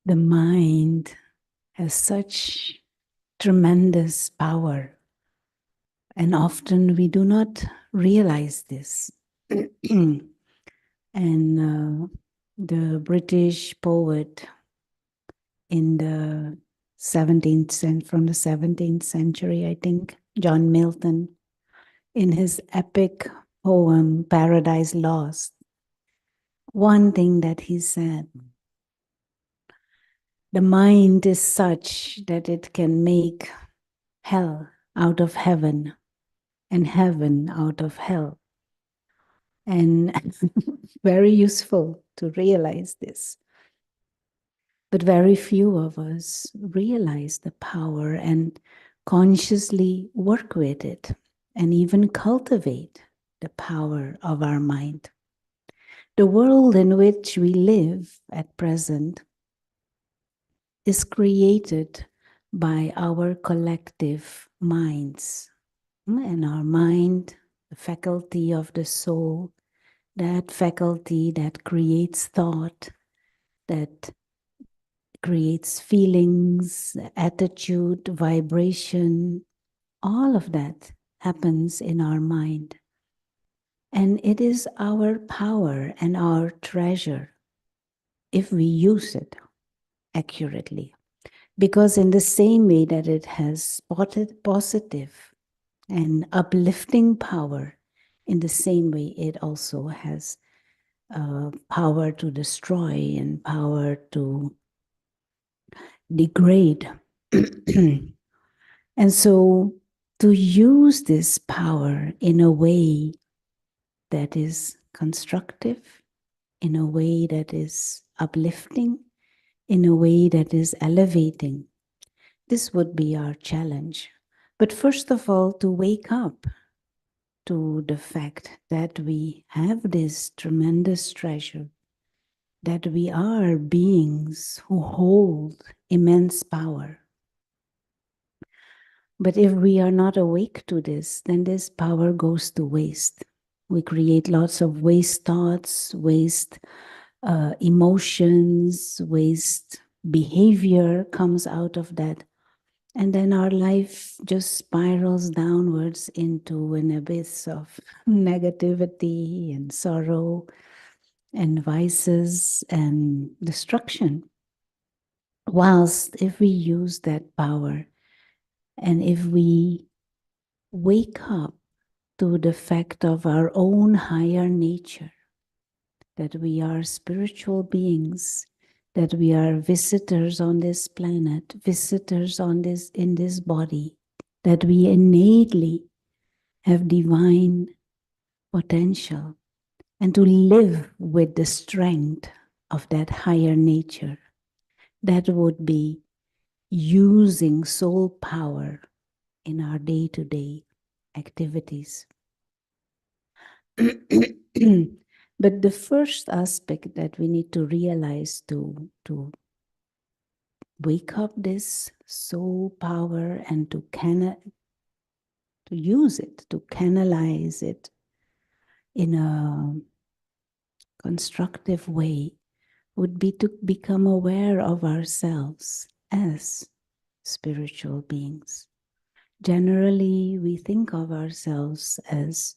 The mind has such tremendous power, and often we do not realize this. And the British poet in the 17th century, I think, John Milton, in his epic poem Paradise Lost, one thing that he said: the mind is such that it can make hell out of heaven and heaven out of hell. And very useful to realize this. But very few of us realize the power and consciously work with it and even cultivate the power of our mind. The world in which we live at present is created by our collective minds. And our mind, the faculty of the soul, that faculty that creates thought, that creates feelings, attitude, vibration, all of that happens in our mind. And it is our power and our treasure if we use it accurately. Because in the same way that it has positive and uplifting power, in the same way it also has power to destroy and power to degrade. And so to use this power in a way that is constructive, in a way that is uplifting, in a way that is elevating, this would be our challenge. But first of all, to wake up to the fact that we have this tremendous treasure, that we are beings who hold immense power. But if we are not awake to this, then this power goes to waste. We create lots of waste thoughts, waste emotions, waste behavior comes out of that. And then our life just spirals downwards into an abyss of negativity and sorrow and vices and destruction. Whilst if we use that power and if we wake up to the fact of our own higher nature, that we are spiritual beings, that we are visitors on this planet, visitors in this body, that we innately have divine potential, and to live with the strength of that higher nature. That would be using soul power in our day-to-day activities. But the first aspect that we need to realize to wake up this soul power and to use it, to canalize it in a constructive way, would be to become aware of ourselves as spiritual beings. Generally, we think of ourselves as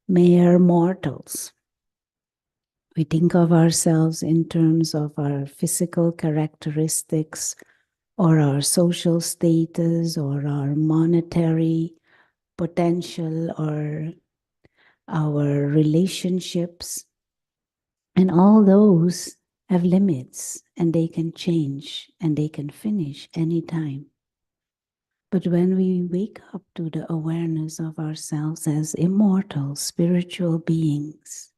mere mortals. We think of ourselves in terms of our physical characteristics or our social status or our monetary potential or our relationships. And all those have limits and they can change and they can finish anytime. But when we wake up to the awareness of ourselves as immortal spiritual beings,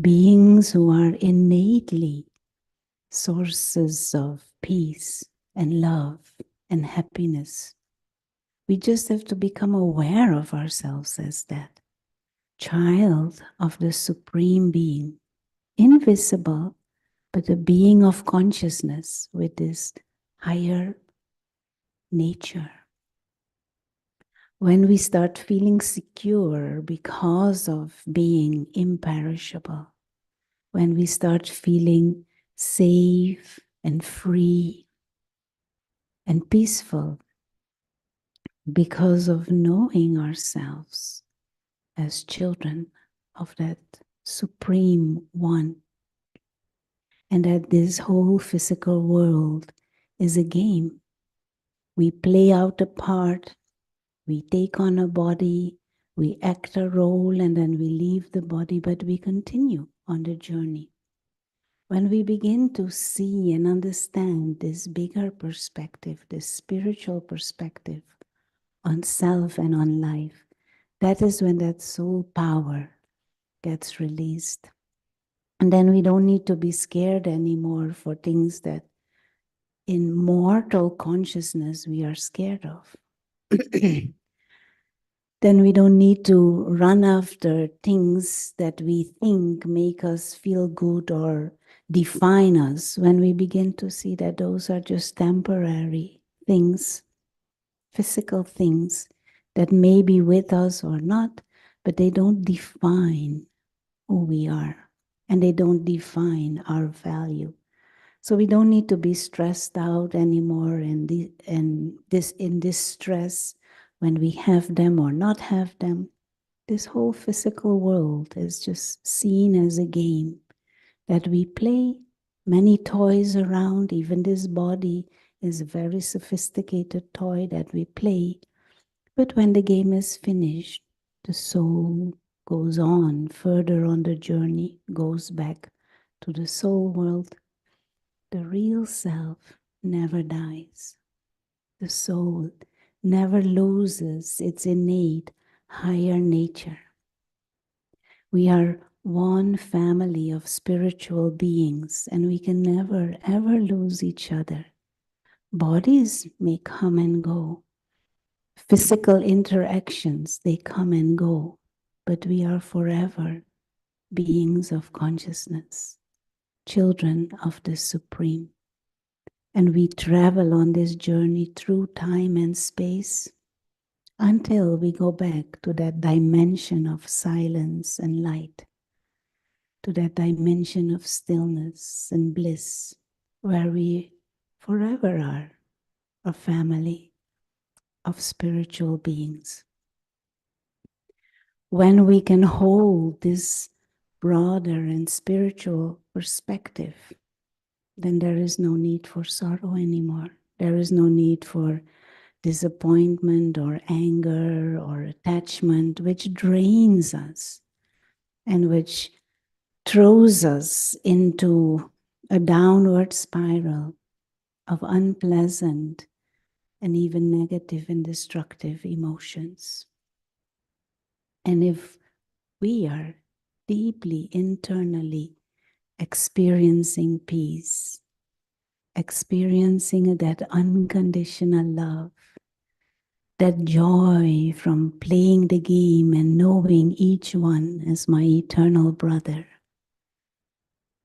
beings who are innately sources of peace and love and happiness, we just have to become aware of ourselves as that child of the Supreme Being, invisible, but a being of consciousness with this higher nature. When we start feeling secure because of being imperishable, when we start feeling safe and free and peaceful because of knowing ourselves as children of that Supreme One, and that this whole physical world is a game. We play out a part, we take on a body, we act a role, and then we leave the body, but we continue on the journey. When we begin to see and understand this bigger perspective, this spiritual perspective on self and on life, that is when that soul power gets released. And then we don't need to be scared anymore for things that in mortal consciousness we are scared of. Then we don't need to run after things that we think make us feel good or define us, when we begin to see that those are just temporary things, physical things that may be with us or not, but they don't define who we are and they don't define our value. So we don't need to be stressed out anymore and in this stress when we have them or not have them. This whole physical world is just seen as a game that we play, many toys around. Even this body is a very sophisticated toy that we play. But when the game is finished, the soul goes on further on the journey, goes back to the soul world. The real self never dies. The soul never loses its innate higher nature. We are one family of spiritual beings, and we can never ever lose each other. Bodies may come and go. Physical interactions, they come and go, but we are forever beings of consciousness, children of the Supreme. And we travel on this journey through time and space until we go back to that dimension of silence and light, to that dimension of stillness and bliss, where we forever are a family of spiritual beings. When we can hold this broader and spiritual perspective, then there is no need for sorrow anymore. There is no need for disappointment or anger or attachment, which drains us and which throws us into a downward spiral of unpleasant and even negative and destructive emotions. And if we are deeply internally experiencing peace, experiencing that unconditional love, that joy from playing the game and knowing each one as my eternal brother,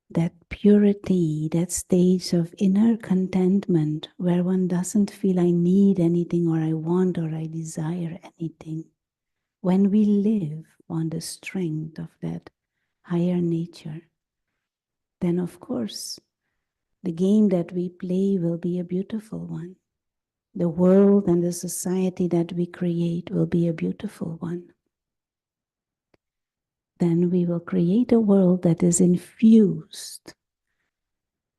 that purity, that stage of inner contentment where one doesn't feel I need anything or I want or I desire anything. When we live on the strength of that higher nature, then of course the game that we play will be a beautiful one. The world and the society that we create will be a beautiful one. Then we will create a world that is infused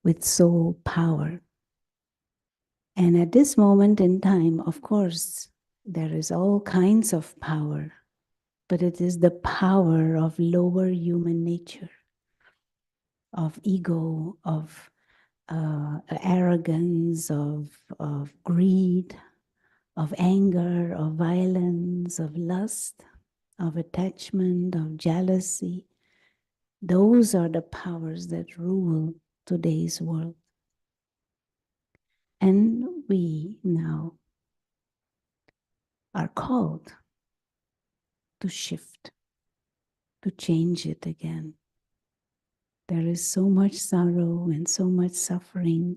with soul power. And at this moment in time, of course, there is all kinds of power, but it is the power of lower human nature, of ego, of arrogance, of greed, of anger, of violence, of lust, of attachment, of jealousy. Those are the powers that rule today's world. And we now are called to shift, to change it again. There is so much sorrow and so much suffering.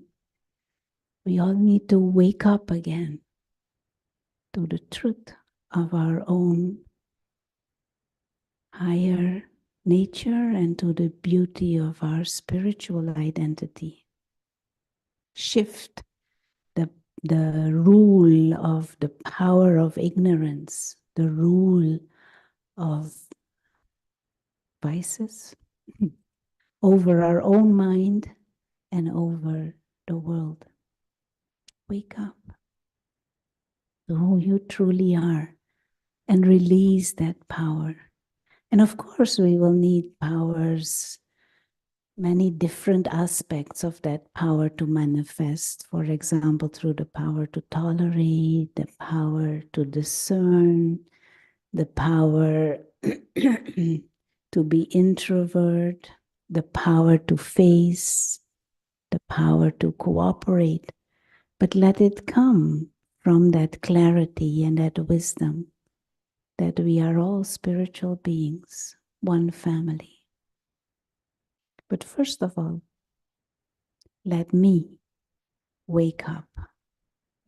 We all need to wake up again to the truth of our own higher nature and to the beauty of our spiritual identity. shift the, the rule of the power of ignorance, the rule of vices over our own mind and over the world. Wake up to who you truly are and release that power. And of course, we will need powers, many different aspects of that power to manifest. For example, through the power to tolerate, the power to discern, the power to be introvert, the power to face, the power to cooperate. But let it come from that clarity and that wisdom that we are all spiritual beings, one family. But first of all, let me wake up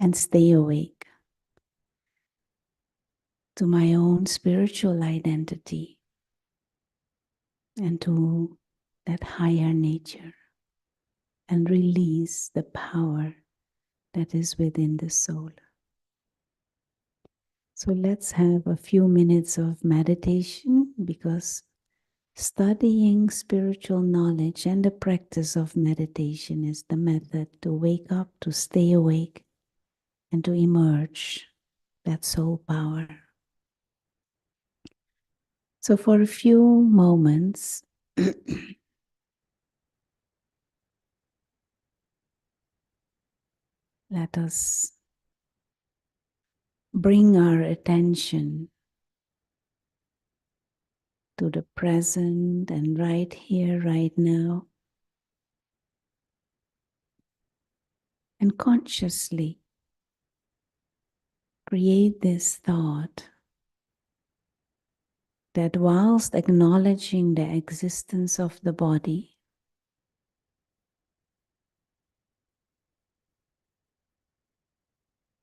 and stay awake to my own spiritual identity and to that higher nature and release the power that is within the soul. So let's have a few minutes of meditation, because studying spiritual knowledge and the practice of meditation is the method to wake up, to stay awake, and to emerge that soul power. So for a few moments, let us bring our attention to the present and right here, right now, and consciously create this thought that whilst acknowledging the existence of the body,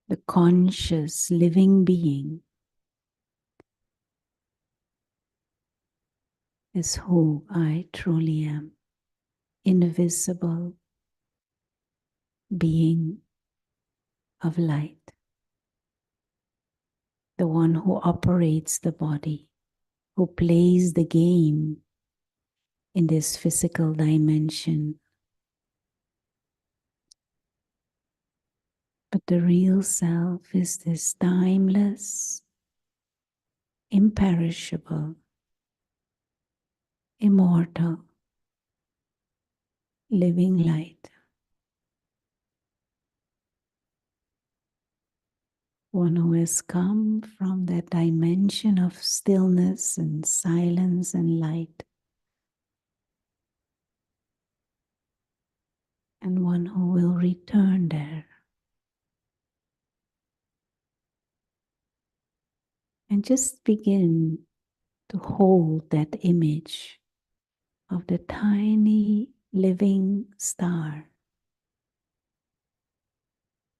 the conscious living being is who I truly am, invisible being of light, the one who operates the body, who plays the game in this physical dimension. But the real self is this timeless, imperishable, immortal, living light. One who has come from that dimension of stillness and silence and light. And one who will return there. And just begin to hold that image of the tiny living star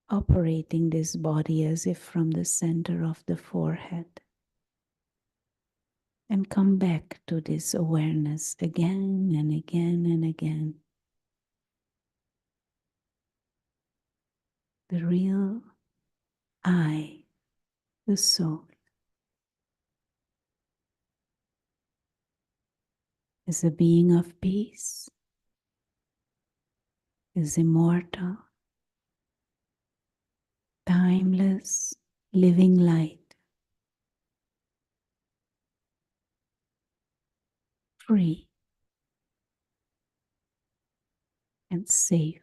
operating this body as if from the center of the forehead. And come back to this awareness again and again and again. The real I, the soul, is a being of peace, is immortal, timeless, living light, free and safe.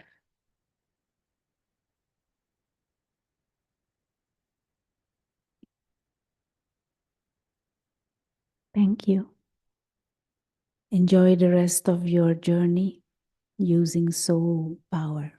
Thank you. Enjoy the rest of your journey using soul power.